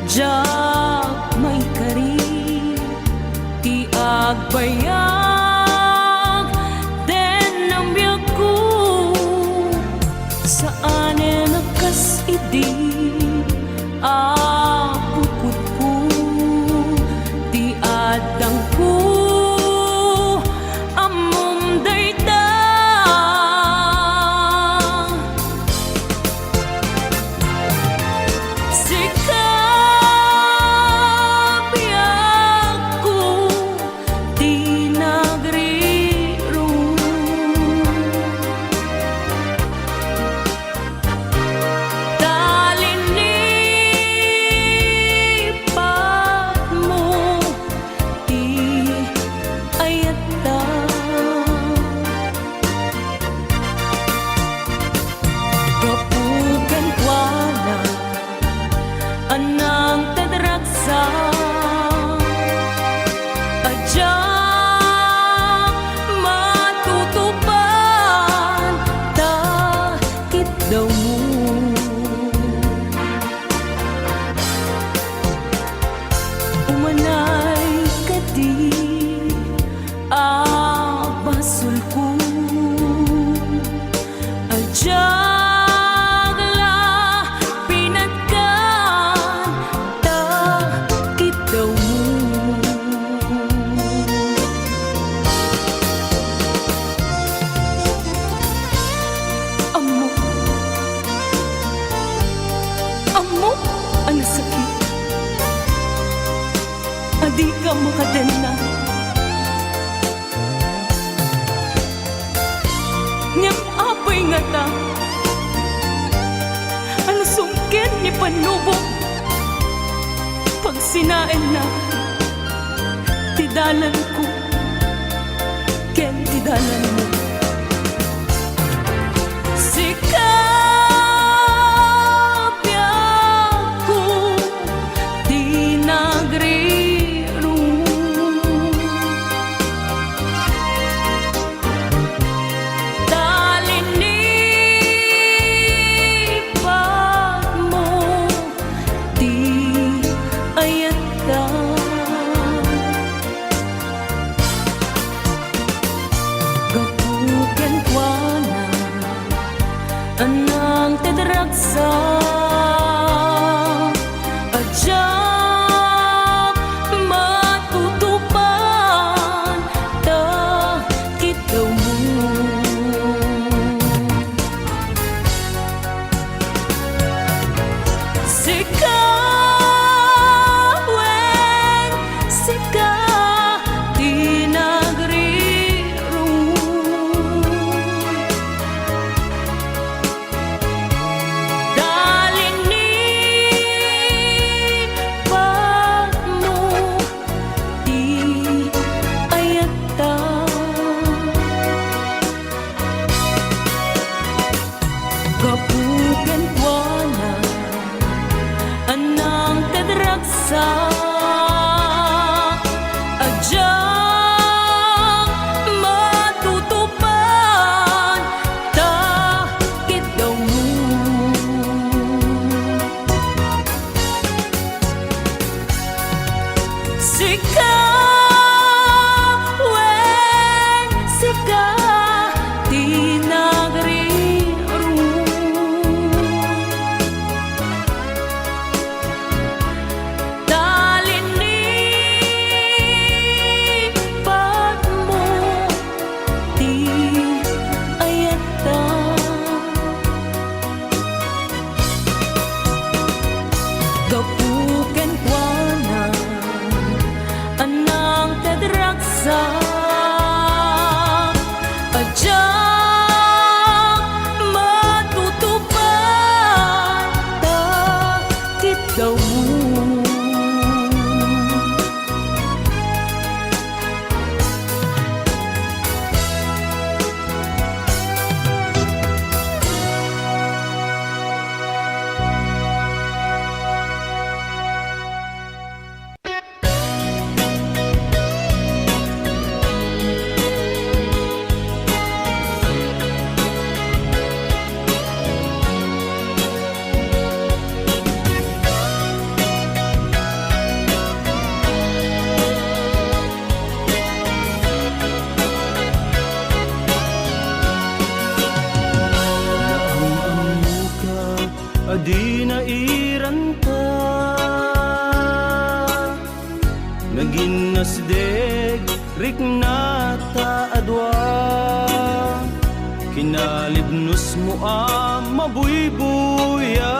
Adyak may kari ti agbayag den ang biyak ko saan nakas idi apukot ko ti adang ko amom dayta anang tadraksa adyak matutupan takit daw mo umanay kadi abasul ko adyak amo ang sakit adi ka makadena ngem apay nga ta ano sungkit ni panubok pag sinain na tidalan ko ken tidalan mo sika anang tadraksa adyak matutupan takit daw mo sika wen sika kapugan ko na anang tadraksa adyak matutupan takit daw mo sika wen sika kapugan ko na anang tadraksa adyak matutupan takit daw mo ginasdeg riknata adwa kinalibnos mo mabuybuya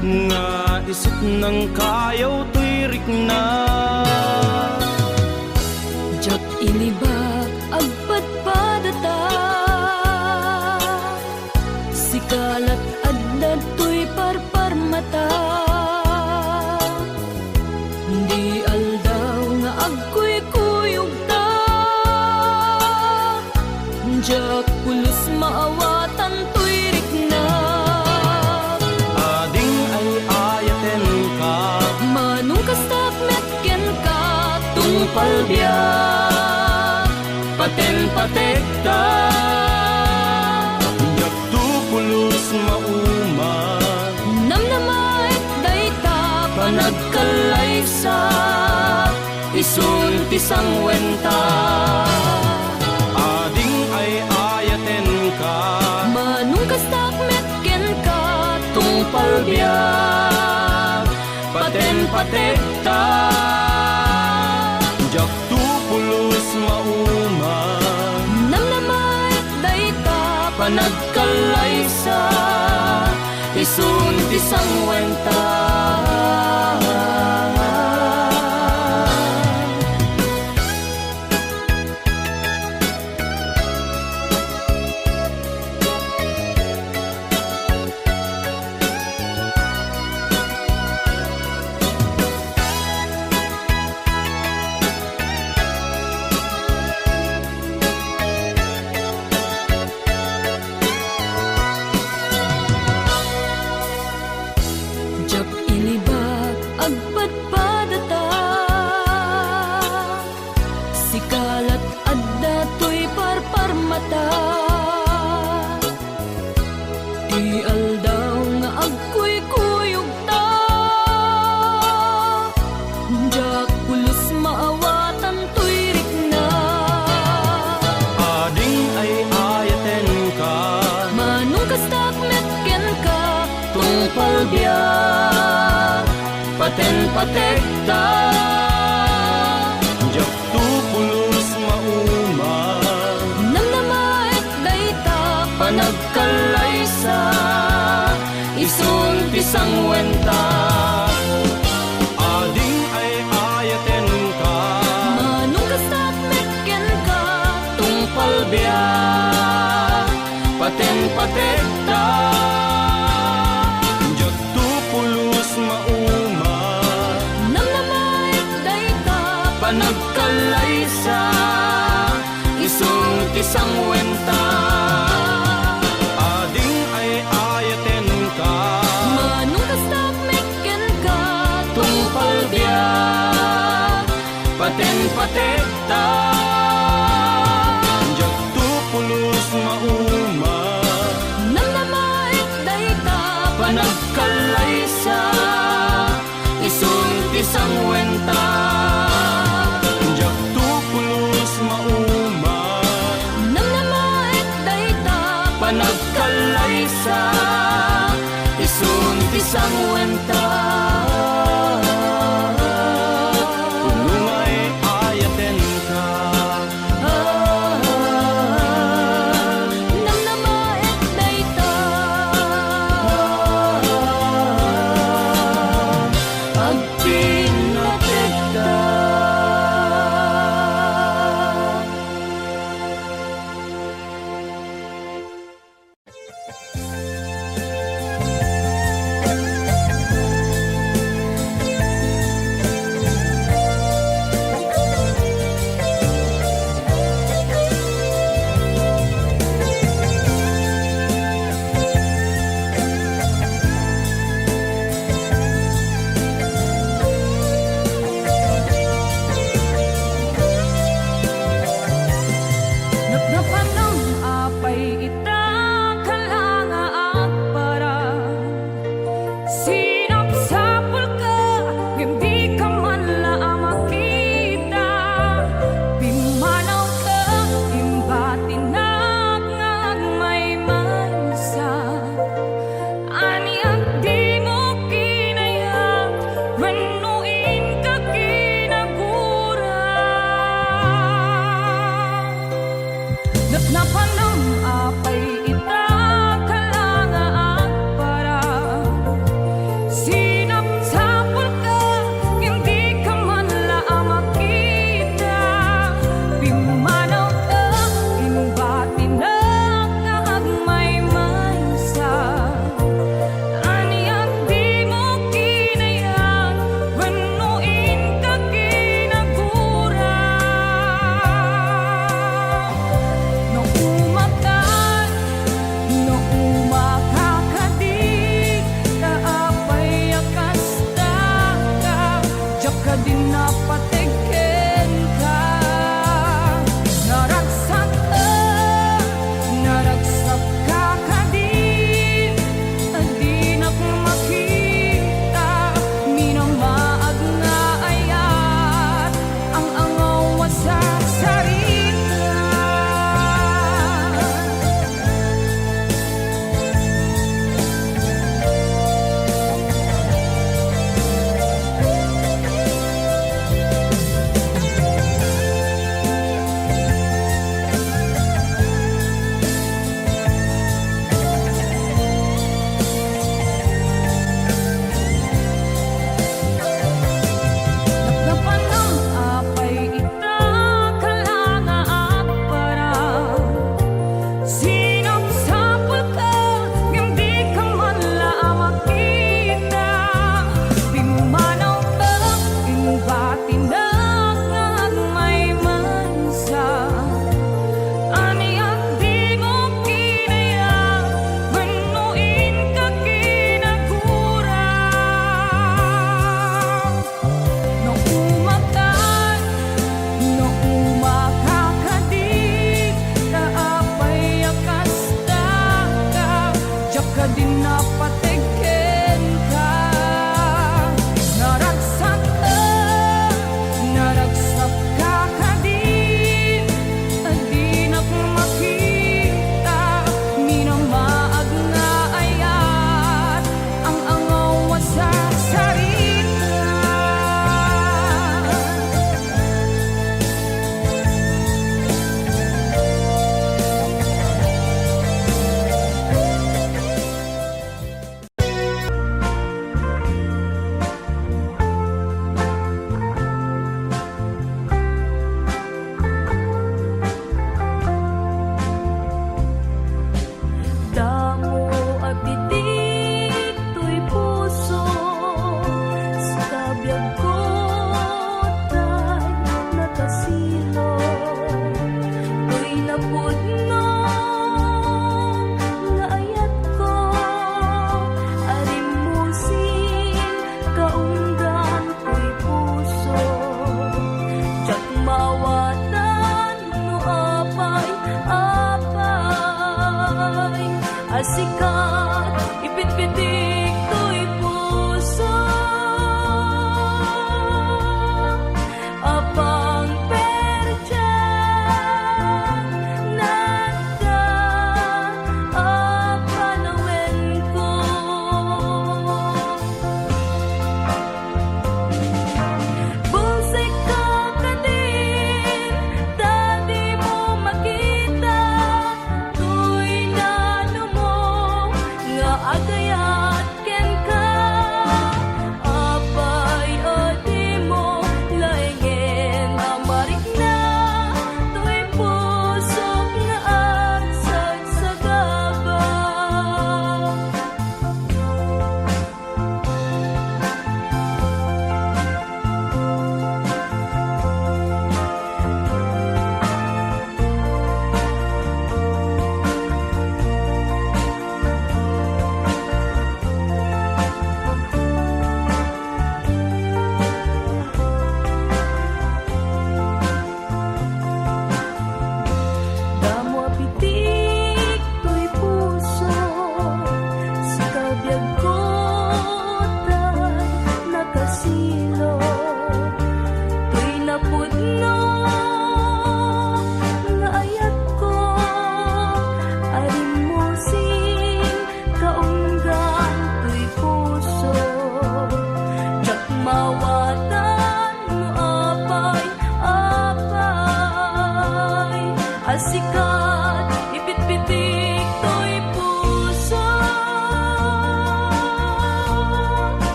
nga isip ng kayaw to'y rikna Jak iniba agpadpadata sikalat adda to'y parparmata hindi aldaw nga agkuy-kuyog ta jak pulos maawatan to'y rikna ading ay ayaten ka manung kastak metken ka tungpal biyak paten patekta yak tu pulos mauma namnamait dayta panagkalaysa isun tisang wenta ading ay ayaten ka manung kastak metken ka tungpal biyak paten patekta jak tu pulos mauma namnamait dayta panagkalaysa isun tisang wenta jak iniba agpadpadata sikalat adda to'y parparmata di aldaw nga agkuy-kuyog ta jak pulos maawatan to'y rikna ading ay ayaten ka manung kastak metken ka tungpal biyak paten patekta jak tu pulos mauma namnamait dayta panagkalaysa isun tisang wenta ading ay ayaten ka manung kastak metken ka tungpal biyak paten patekta jak tu pulos mauma namnamait dayta panagkalaysa isun tisang wenta ading ay ayaten ka manung kastak metken ka tungpal biyak paten patekta jak tu pulos mauma namnamait dayta panagkalaysa isun tisang wenta jak tu pulos mauma namnamait dayta panagkalaysa isun tisang wenta